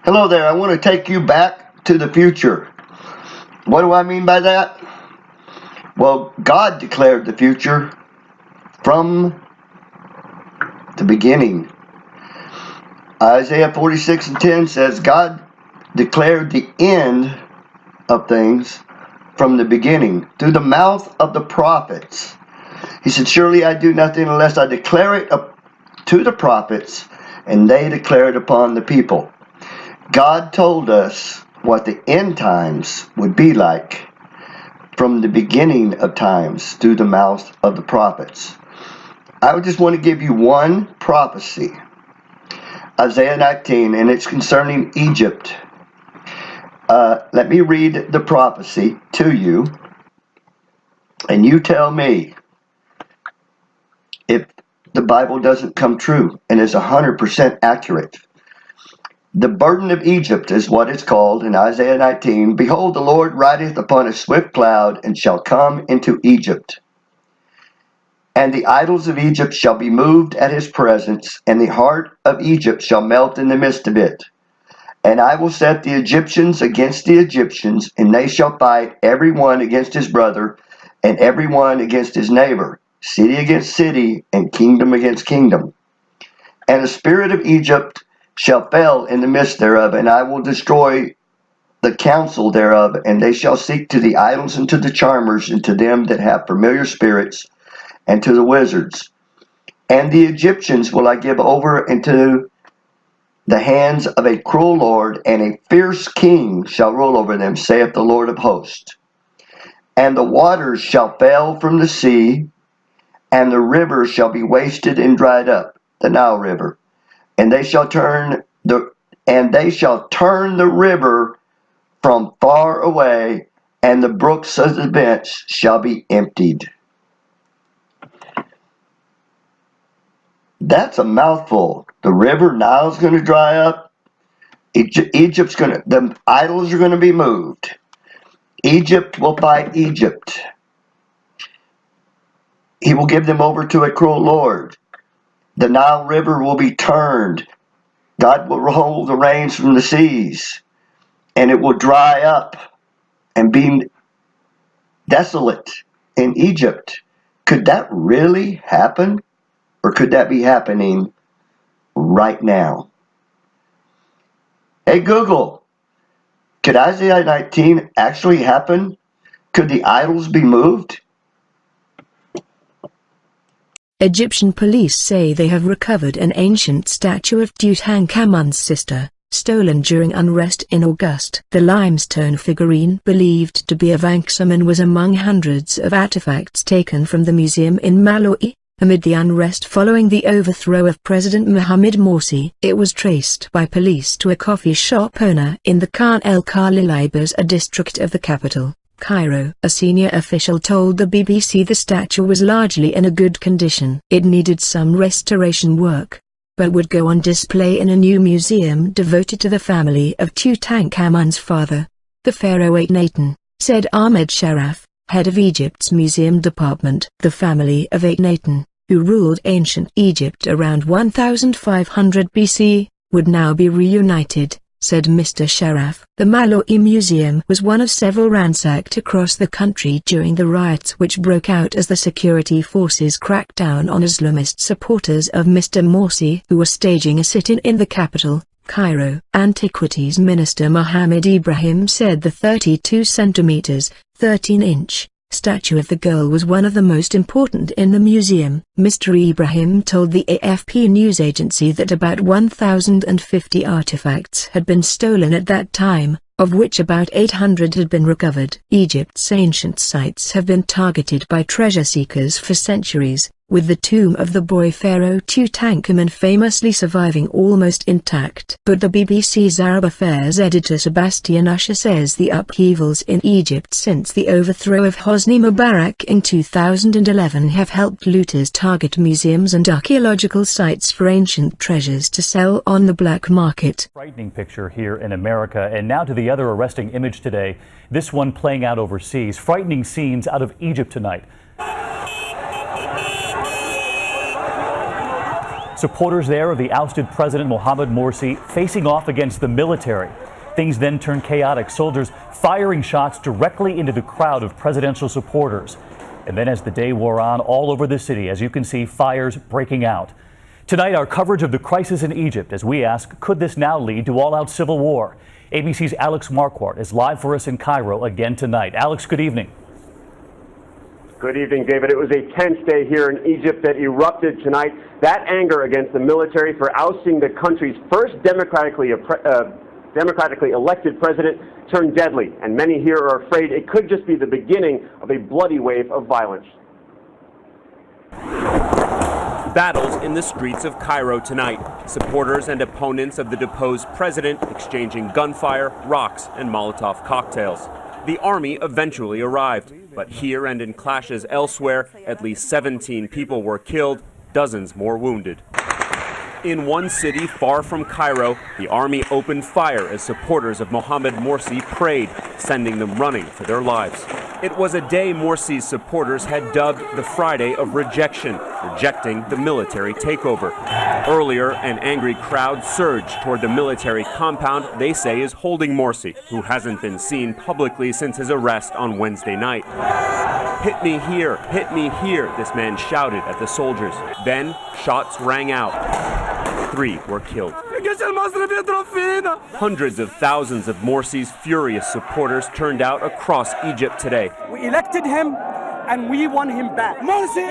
Hello there, I want to take you back to the future. What do I mean by that? Well, God declared the future from the beginning. Isaiah 46:10 says, God declared the end of things from the beginning through the mouth of the prophets. He said, surely I do nothing unless I declare it to the prophets, and they declare it upon the people. God told us what the end times would be like from the beginning of times through the mouth of the prophets. I would just want to give you one prophecy, Isaiah 19, and it's concerning Egypt. Let me read the prophecy to you, and you tell me if the Bible doesn't come true and is 100% accurate. The burden of Egypt is what it's called in Isaiah 19. Behold, the Lord rideth upon a swift cloud, and shall come into Egypt. And the idols of Egypt shall be moved at his presence, and the heart of Egypt shall melt in the midst of it. And I will set the Egyptians against the Egyptians, and they shall fight every one against his brother, and every one against his neighbor, city against city, and kingdom against kingdom. And the spirit of Egypt shall fail in the midst thereof, and I will destroy the counsel thereof, and they shall seek to the idols and to the charmers, and to them that have familiar spirits, and to the wizards. And the Egyptians will I give over into the hands of a cruel lord, and a fierce king shall rule over them, saith the Lord of hosts. And the waters shall fail from the sea, and the river shall be wasted and dried up, the Nile River. And they shall turn the river from far away, and the brooks of the bench shall be emptied. That's a mouthful. The river Nile's going to dry up. The idols are going to be moved. Egypt will fight Egypt. He will give them over to a cruel lord. The Nile River will be turned. God will hold the rains from the seas, and it will dry up and be desolate in Egypt. Could that really happen? Or could that be happening right now? Hey Google, could Isaiah 19 actually happen? Could the idols be moved? Egyptian police say they have recovered an ancient statue of Tutankhamun's sister, stolen during unrest in August. The limestone figurine, believed to be of Ankhesemen, was among hundreds of artifacts taken from the museum in Malawi. Amid the unrest following the overthrow of President Mohamed Morsi, it was traced by police to a coffee shop owner in the Khan el-Khalili Bazaar district of the capital, Cairo. A senior official told the BBC the statue was largely in a good condition. It needed some restoration work, but would go on display in a new museum devoted to the family of Tutankhamun's father, the pharaoh Akhenaten, said Ahmed Sharaf, head of Egypt's museum department. The family of Akhenaten, who ruled ancient Egypt around 1500 BC, would now be reunited, said Mr. Sharaf. The Malawi Museum was one of several ransacked across the country during the riots which broke out as the security forces cracked down on Islamist supporters of Mr. Morsi who were staging a sit-in in the capital, Cairo. Antiquities Minister Mohammed Ibrahim said the 32 centimeters, 13-inch statue of the girl was one of the most important in the museum. Mr. Ibrahim told the AFP news agency that about 1,050 artifacts had been stolen at that time, of which about 800 had been recovered. Egypt's ancient sites have been targeted by treasure seekers for centuries, with the tomb of the boy pharaoh Tutankhamun famously surviving almost intact. But the BBC's Arab Affairs editor Sebastian Usher says the upheavals in Egypt since the overthrow of Hosni Mubarak in 2011 have helped looters target museums and archaeological sites for ancient treasures to sell on the black market. Frightening picture here in America, and now to the other arresting image today, this one playing out overseas. Frightening scenes out of Egypt tonight. Supporters there of the ousted President Mohamed Morsi facing off against the military. Things then turned chaotic, soldiers firing shots directly into the crowd of presidential supporters. And then as the day wore on, all over the city, as you can see, fires breaking out. Tonight, our coverage of the crisis in Egypt as we ask, could this now lead to all-out civil war? ABC's Alex Marquardt is live for us in Cairo again tonight. Alex, good evening. Good evening, David. It was a tense day here in Egypt that erupted tonight. That anger against the military for ousting the country's first democratically elected president turned deadly, and many here are afraid it could just be the beginning of a bloody wave of violence. Battles in the streets of Cairo tonight. Supporters and opponents of the deposed president exchanging gunfire, rocks, and Molotov cocktails. The army eventually arrived, but here and in clashes elsewhere, at least 17 people were killed, dozens more wounded. In one city far from Cairo, the army opened fire as supporters of Mohamed Morsi prayed, sending them running for their lives. It was a day Morsi's supporters had dubbed the Friday of rejection, rejecting the military takeover. Earlier, an angry crowd surged toward the military compound they say is holding Morsi, who hasn't been seen publicly since his arrest on Wednesday night. "Hit me here, this man shouted at the soldiers. Then, shots rang out. 3 were killed. Hundreds of thousands of Morsi's furious supporters turned out across Egypt today. We elected him and we want him back. Morsi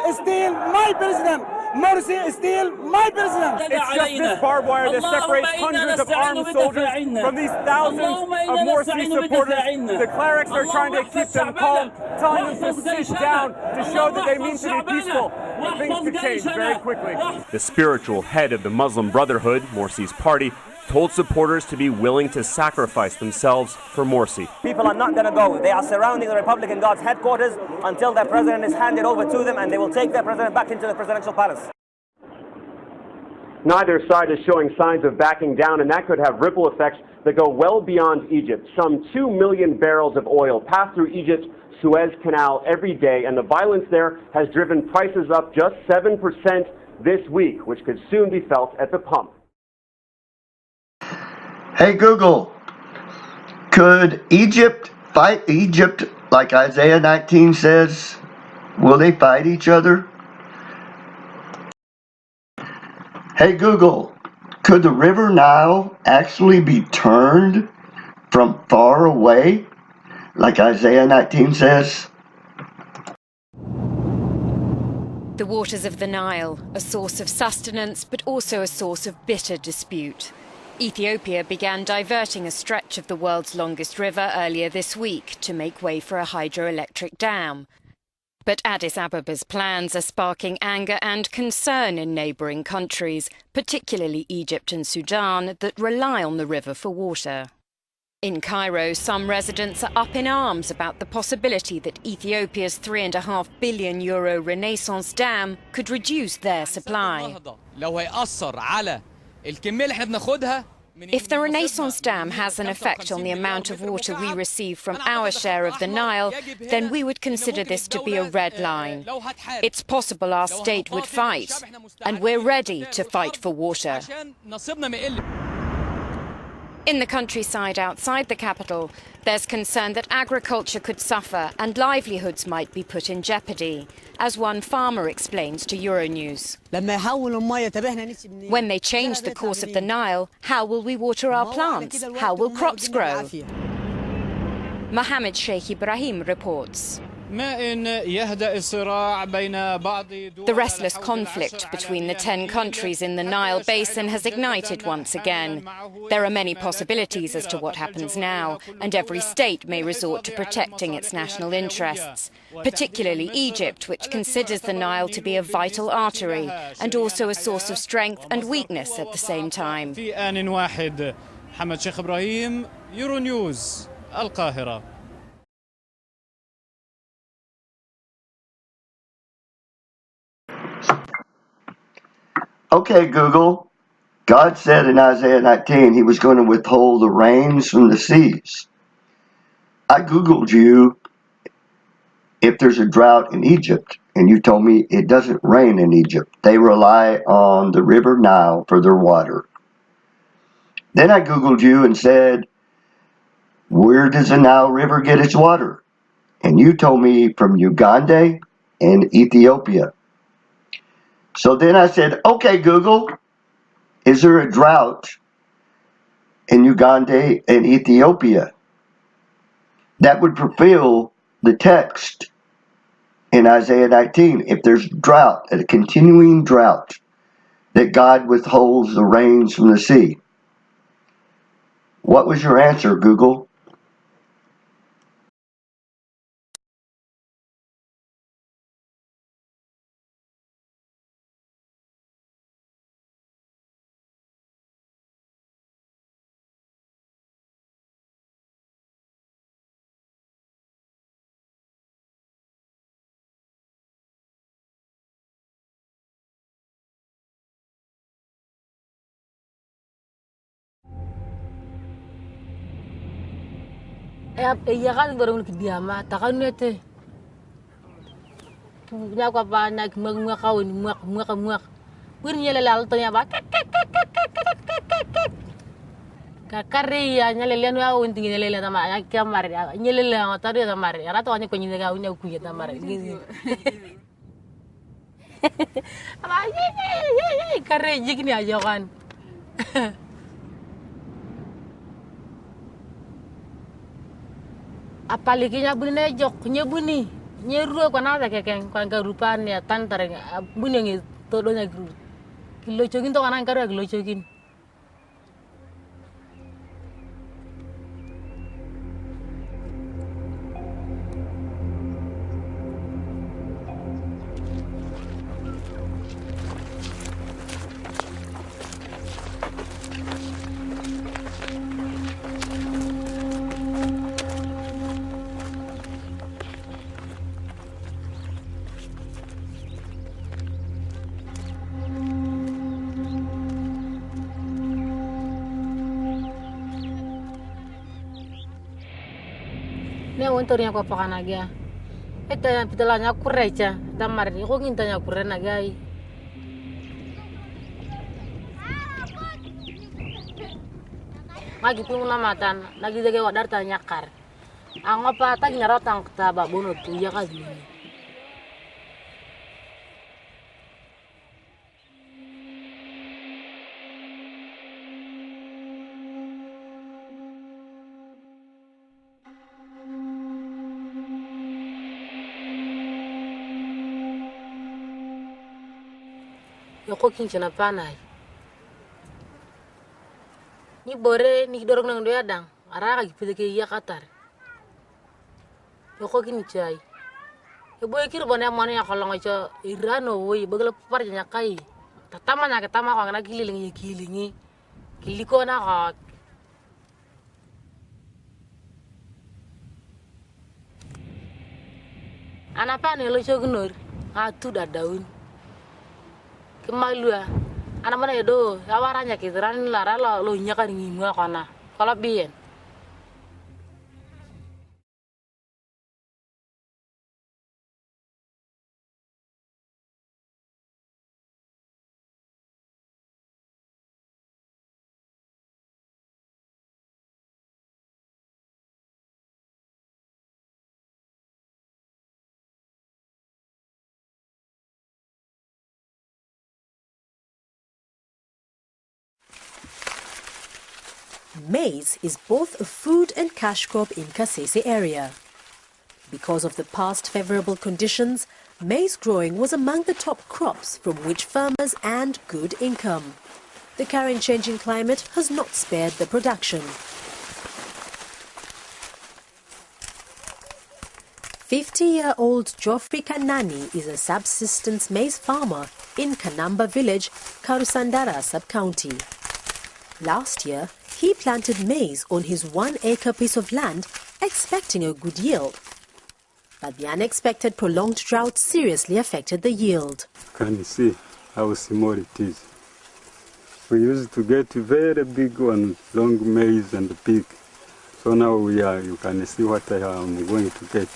is still my president. Morsi is still my president. It's just this barbed wire that separates hundreds of armed soldiers from these thousands of Morsi supporters. The clerics are trying to keep them calm, telling them to sit down to show that they mean to be peaceful. Things could change very quickly. The spiritual head of the Muslim Brotherhood, Morsi's party, told supporters to be willing to sacrifice themselves for Morsi. People are not going to go. They are surrounding the Republican Guard's headquarters until their president is handed over to them, and they will take their president back into the presidential palace. Neither side is showing signs of backing down, and that could have ripple effects that go well beyond Egypt. Some 2 million barrels of oil pass through Egypt's Suez Canal every day, and the violence there has driven prices up just 7% this week, which could soon be felt at the pump. Hey Google, could Egypt fight Egypt like Isaiah 19 says? Will they fight each other? Hey Google, could the river Nile actually be turned from far away like Isaiah 19 says? The waters of the Nile, a source of sustenance but also a source of bitter dispute. Ethiopia began diverting a stretch of the world's longest river earlier this week to make way for a hydroelectric dam. But Addis Abeba's plans are sparking anger and concern in neighbouring countries, particularly Egypt and Sudan, that rely on the river for water. In Cairo, some residents are up in arms about the possibility that Ethiopia's €3.5 billion Renaissance Dam could reduce their supply. If the Renaissance Dam has an effect on the amount of water we receive from our share of the Nile, then we would consider this to be a red line. It's possible our state would fight, and we're ready to fight for water. In the countryside outside the capital, there's concern that agriculture could suffer and livelihoods might be put in jeopardy, as one farmer explains to Euronews. When they change the course of the Nile, how will we water our plants? How will crops grow? Mohammed Sheikh Ibrahim reports. The restless conflict between the 10 countries in the Nile basin has ignited once again. There are many possibilities as to what happens now, and every state may resort to protecting its national interests, particularly Egypt, which considers the Nile to be a vital artery and also a source of strength and weakness at the same time. Mohammed Sheikh Ibrahim, Euronews, Al-Qahira. Okay, Google. God said in Isaiah 19 he was going to withhold the rains from the seas. I Googled you. if there's a drought in Egypt, and you told me it doesn't rain in Egypt. They rely on the river Nile for their water. Then I Googled you and said, where does the Nile River get its water? And you told me from Uganda and Ethiopia. So then I said, okay, Google, is there a drought in Uganda and Ethiopia? That would fulfill the text in Isaiah 19. If there's drought, a continuing drought, that God withholds the rains from the sea. What was your answer, Google? Iya kan baru kediaman, takkan nete. Punya apa apa nak muak kawin muak. Wir nyele lal tanya ba. Kakari ya nyele lian wa unti nyele la tama ya kamar ya nyele la tari tamar ya rato anya ko nyele ga unya ku ya tamar. Apa ye kare jikni aja kan. Apalagi nyabuni na jok nyabuni nyeru ko na ta keken kan ka rupan ya tantare buni ngi todo nya gru kilo chogin to kanan karo kilo chogin ne wontornya ko pakana gya eta pitalanya kurecha tamar ni ko ngintanya kurena gai magi pun matan lagi dege wadar tanya kar angapa ta nyarotang ta babono tu ya kazi Yoko kinchana panai. Ni bore ni dorong nang doya dang. Araka gipide ke iya katar. Yoko kinchai. E boy kir bone amane ya kolongo cho irano woi bagala par nya kai. Tatama nya ketama ko na kililingi kilingi. Kiliko na ko. Ana pane lo chognor. Tu da daun. Kemalua ana mana edo awaranya kidran lara lo nyaka ngimwa kana kala bien Maize is both a food and cash crop in Kasese area. Because of the past favorable conditions, maize growing was among the top crops from which farmers earned good income. The current changing climate has not spared the production. 50-year-old Geoffrey Kanani is a subsistence maize farmer in Kanamba village, Karusandara sub-county. Last year, he planted maize on his 1-acre piece of land, expecting a good yield. But the unexpected prolonged drought seriously affected the yield. Can you see how small it is? We used to get very big one, long maize and big. So now you can see what I am going to get.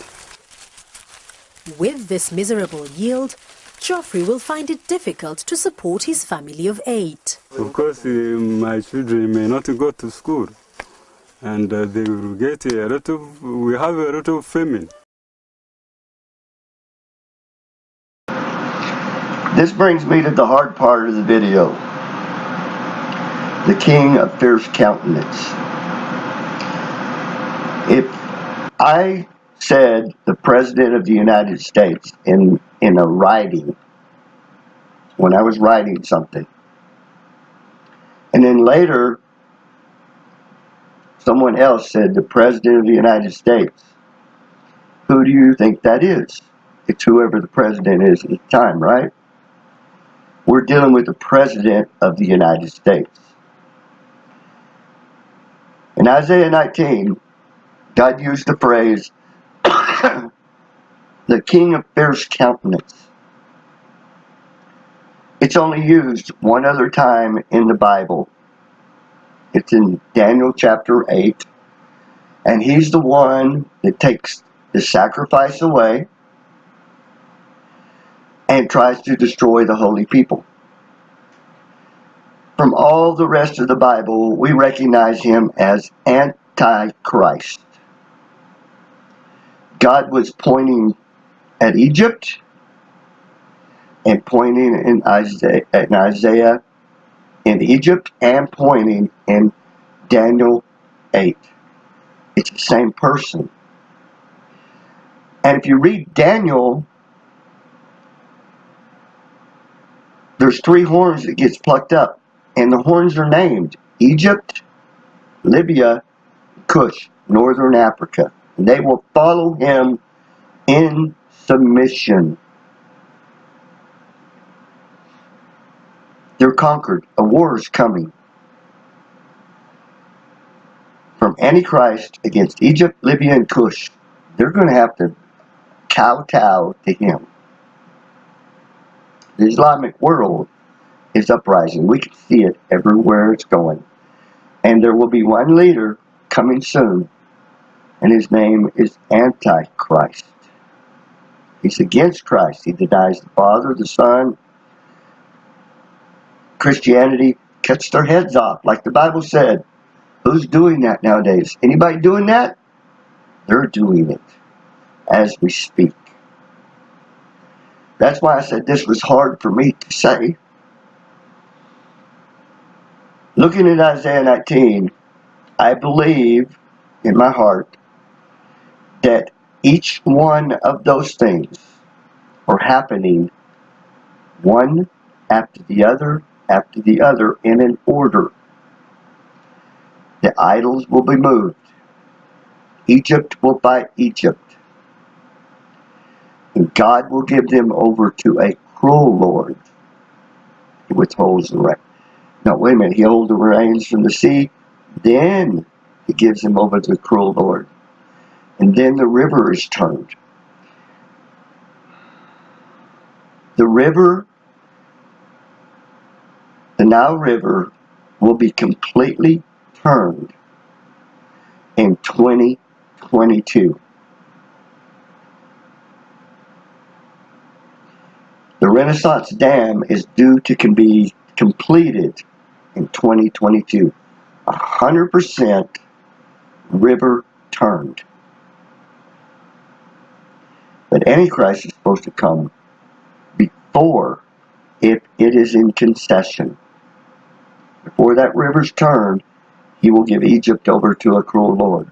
With this miserable yield, Geoffrey will find it difficult to support his family of 8. Of course, my children may not go to school, and they will get we have a lot of famine. This brings me to the hard part of the video. The king of fierce countenance. If I said the President of the United States in a writing, when I was writing something, and then later someone else said the President of the United States, who do you think that is? It's whoever the president is at the time, right? We're dealing with the President of the United States. In Isaiah 19, God used the phrase, the king of fierce countenance. It's only used one other time in the Bible. It's in Daniel chapter 8. And he's the one that takes the sacrifice away and tries to destroy the holy people. From all the rest of the Bible, we recognize him as Antichrist. God was pointing at Egypt and pointing in Isaiah in Egypt and pointing in Daniel 8. It's the same person. And if you read Daniel, there's 3 horns that gets plucked up. And the horns are named Egypt, Libya, Cush, Northern Africa. And they will follow him in submission. They're conquered. A war is coming from Antichrist against Egypt, Libya, and Cush. They're going to have to kowtow to him. The Islamic world is uprising. We can see it everywhere it's going. And there will be one leader coming soon, and his name is Antichrist. He's against Christ. He denies the Father, the Son. Christianity cuts their heads off, like the Bible said. Who's doing that nowadays? Anybody doing that? They're doing it as we speak. That's why I said this was hard for me to say. Looking at Isaiah 19, I believe in my heart that each one of those things are happening one after the other in an order. The idols will be moved. Egypt will fight Egypt. And God will give them over to a cruel Lord. He withholds the rain. No, wait a minute. He holds the rains from the sea. Then he gives them over to the cruel Lord. And then the river is turned. The river, the Nile River, will be completely turned in 2022. The Renaissance Dam is due to be completed in 2022. 100% river turned. But Antichrist is supposed to come before, if it is in concession. Before that river's turned, he will give Egypt over to a cruel Lord.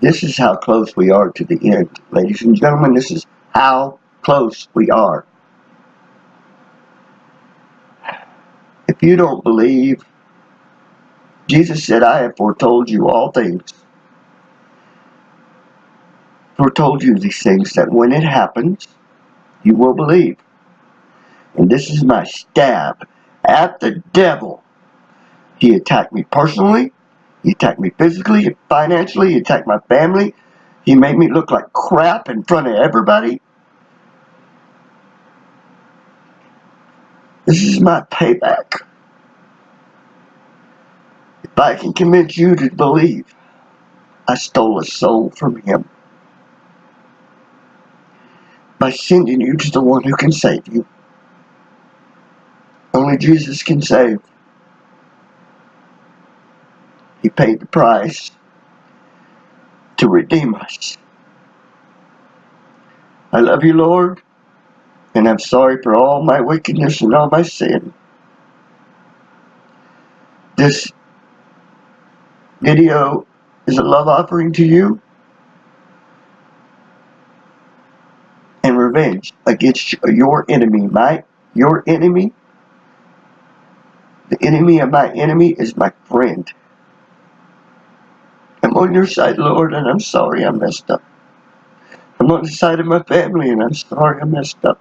This is how close we are to the end. Ladies and gentlemen, this is how close we are. If you don't believe, Jesus said, I have foretold you all things. Foretold you these things, that when it happens, you will believe. And this is my stab at the devil. He attacked me personally. He attacked me physically, financially. He attacked my family. He made me look like crap in front of everybody. This is my payback. If I can convince you to believe, I stole a soul from him. by sending you to the one who can save you. Only Jesus can save. He paid the price to redeem us. I love you, Lord, and I'm sorry for all my wickedness and all my sin. This video is a love offering to you and revenge against your enemy. Your enemy, the enemy of my enemy is my friend. I'm on your side, Lord, and I'm sorry I messed up. I'm on the side of my family, and I'm sorry I messed up.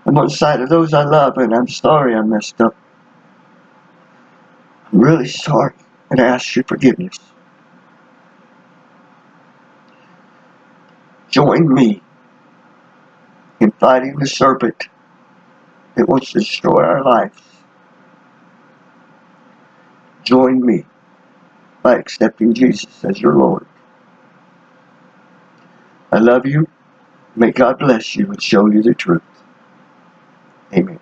I'm on the side of those I love, and I'm sorry I messed up. I'm really sorry, and I ask your forgiveness. Join me in fighting the serpent that wants to destroy our lives. Join me by accepting Jesus as your Lord. I love you. May God bless you and show you the truth. Amen.